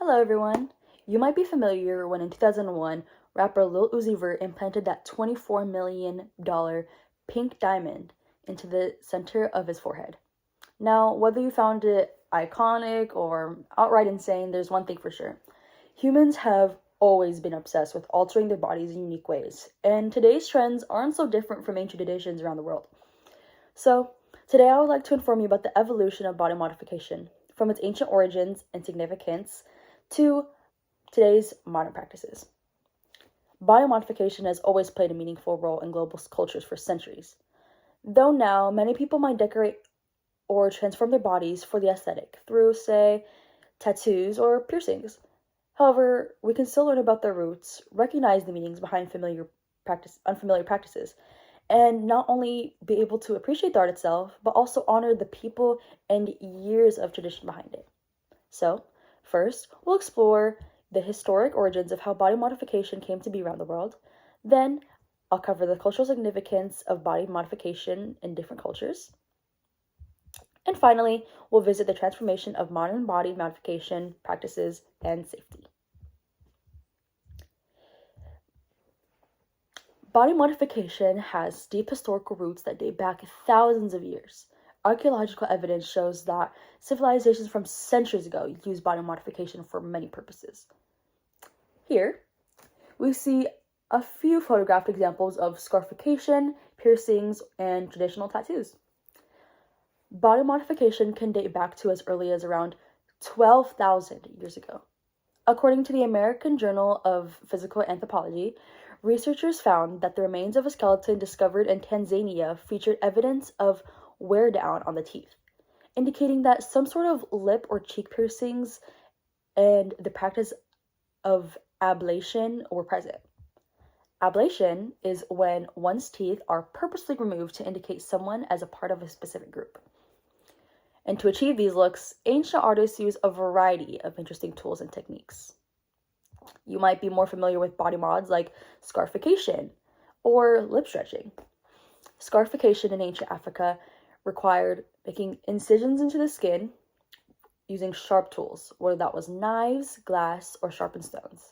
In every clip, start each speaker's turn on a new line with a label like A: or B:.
A: Hello everyone. You might be familiar when in 2001, rapper Lil Uzi Vert implanted that $24 million pink diamond into the center of his forehead. Now, whether you found it iconic or outright insane, there's one thing for sure. Humans have always been obsessed with altering their bodies in unique ways, and today's trends aren't so different from ancient traditions around the world. So, today I would like to inform you about the evolution of body modification, from its ancient origins and significance to today's modern practices. Body modification has always played a meaningful role in global cultures for centuries. Though now, many people might decorate or transform their bodies for the aesthetic through, say, tattoos or piercings. However, we can still learn about their roots, recognize the meanings behind unfamiliar practices, and not only be able to appreciate the art itself, but also honor the people and years of tradition behind it. So, first, we'll explore the historic origins of how body modification came to be around the world. Then, I'll cover the cultural significance of body modification in different cultures. And finally, we'll visit the transformation of modern body modification practices and safety. Body modification has deep historical roots that date back thousands of years. Archaeological evidence shows that civilizations from centuries ago used body modification for many purposes. Here, we see a few photographed examples of scarification, piercings, and traditional tattoos. Body modification can date back to as early as around 12,000 years ago. According to the American Journal of Physical Anthropology, researchers found that the remains of a skeleton discovered in Tanzania featured evidence of wear down on the teeth, indicating that some sort of lip or cheek piercings and the practice of ablation were present. Ablation is when one's teeth are purposely removed to indicate someone as a part of a specific group. And to achieve these looks, ancient artists used a variety of interesting tools and techniques. You might be more familiar with body mods like scarification or lip stretching. Scarification in ancient Africa required making incisions into the skin using sharp tools, whether that was knives, glass, or sharpened stones.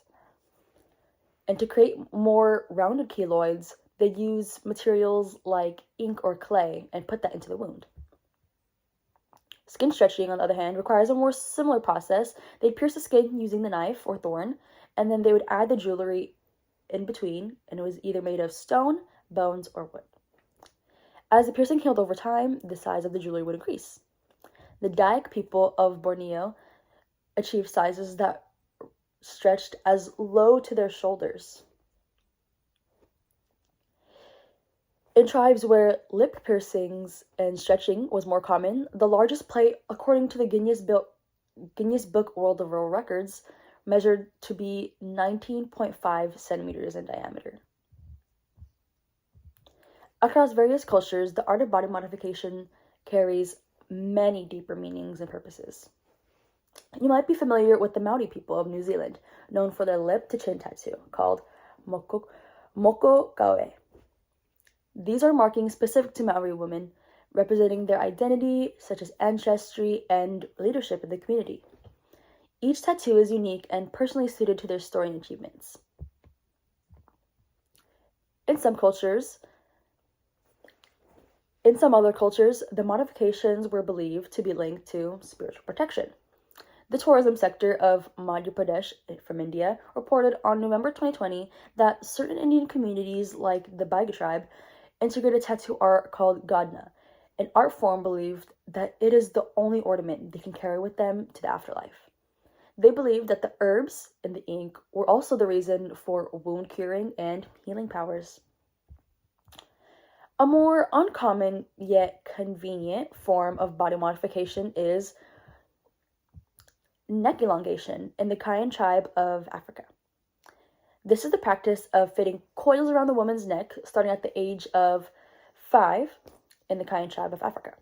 A: And to create more rounded keloids, they use materials like ink or clay and put that into the wound. Skin stretching, on the other hand, requires a more similar process. They'd pierce the skin using the knife or thorn, and then they would add the jewelry in between, and it was either made of stone, bones, or wood. As the piercing healed over time, the size of the jewelry would increase. The Dayak people of Borneo achieved sizes that stretched as low to their shoulders. In tribes where lip piercings and stretching was more common, the largest plate, according to the Guinness Book World of World Records, measured to be 19.5 centimeters in diameter. Across various cultures, the art of body modification carries many deeper meanings and purposes. You might be familiar with the Maori people of New Zealand, known for their lip-to-chin tattoo, called moko kawe. These are markings specific to Maori women, representing their identity, such as ancestry and leadership in the community. Each tattoo is unique and personally suited to their story and achievements. In some other cultures, the modifications were believed to be linked to spiritual protection. The tourism sector of Madhya Pradesh from India reported on November 2020 that certain Indian communities, like the Baiga tribe, integrated tattoo art called Gadna, an art form believed that it is the only ornament they can carry with them to the afterlife. They believed that the herbs in the ink were also the reason for wound curing and healing powers. A more uncommon yet convenient form of body modification is neck elongation in the Kayan tribe of Africa. This is the practice of fitting coils around the woman's neck starting at the age of 5 in the Kayan tribe of Africa.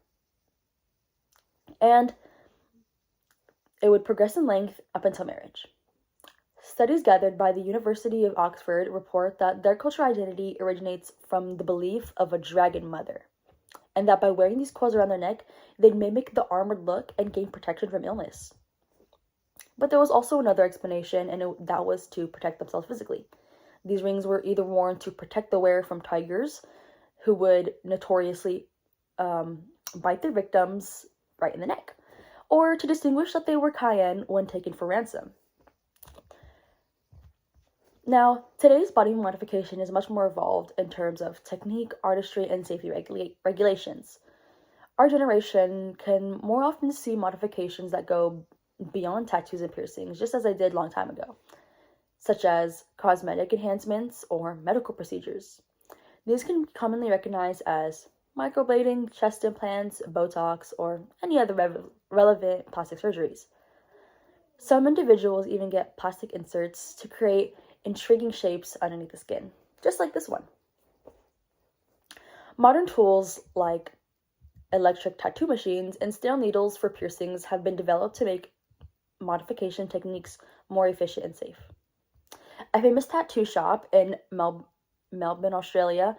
A: And it would progress in length up until marriage. Studies gathered by the University of Oxford report that their cultural identity originates from the belief of a dragon mother, and that by wearing these coils around their neck, they'd mimic the armored look and gain protection from illness. But there was also another explanation, and that was to protect themselves physically. These rings were either worn to protect the wearer from tigers, who would notoriously bite their victims right in the neck, or to distinguish that they were Cayenne when taken for ransom. Now, today's body modification is much more evolved in terms of technique, artistry, and safety regulations. Our generation can more often see modifications that go beyond tattoos and piercings, just as I did a long time ago, such as cosmetic enhancements or medical procedures. These can be commonly recognized as microblading, chest implants, Botox, or any other relevant plastic surgeries. Some individuals even get plastic inserts to create intriguing shapes underneath the skin, just like this one. Modern tools like electric tattoo machines and steel needles for piercings have been developed to make modification techniques more efficient and safe. A famous tattoo shop in Melbourne, Australia,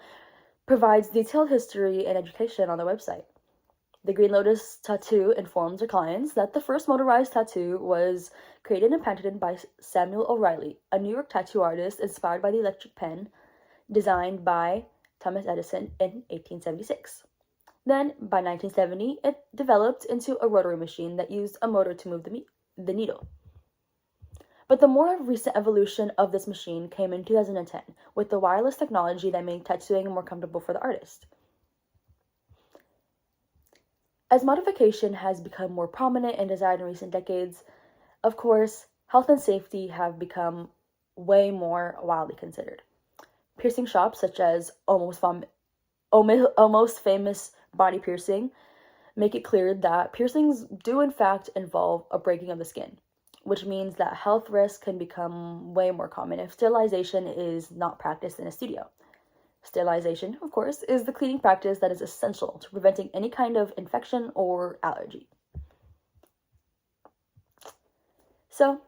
A: provides detailed history and education on their website. The Green Lotus tattoo informs their clients that the first motorized tattoo was created and patented by Samuel O'Reilly, a New York tattoo artist inspired by the electric pen designed by Thomas Edison in 1876. Then, by 1970, it developed into a rotary machine that used a motor to move the needle. But the more recent evolution of this machine came in 2010 with the wireless technology that made tattooing more comfortable for the artist. As modification has become more prominent and desired in recent decades, of course, health and safety have become way more widely considered. Piercing shops such as Almost Famous Body Piercing make it clear that piercings do in fact involve a breaking of the skin, which means that health risks can become way more common if sterilization is not practiced in a studio. Sterilization, of course, is the cleaning practice that is essential to preventing any kind of infection or allergy. So,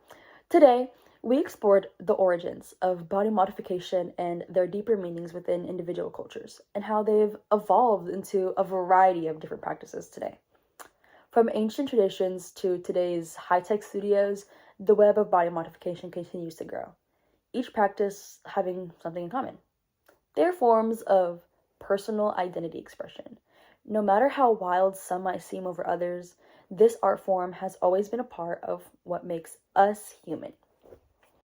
A: today, we explored the origins of body modification and their deeper meanings within individual cultures, and how they've evolved into a variety of different practices today. From ancient traditions to today's high-tech studios, the web of body modification continues to grow, each practice having something in common. They are forms of personal identity expression. No matter how wild some might seem over others, this art form has always been a part of what makes us human.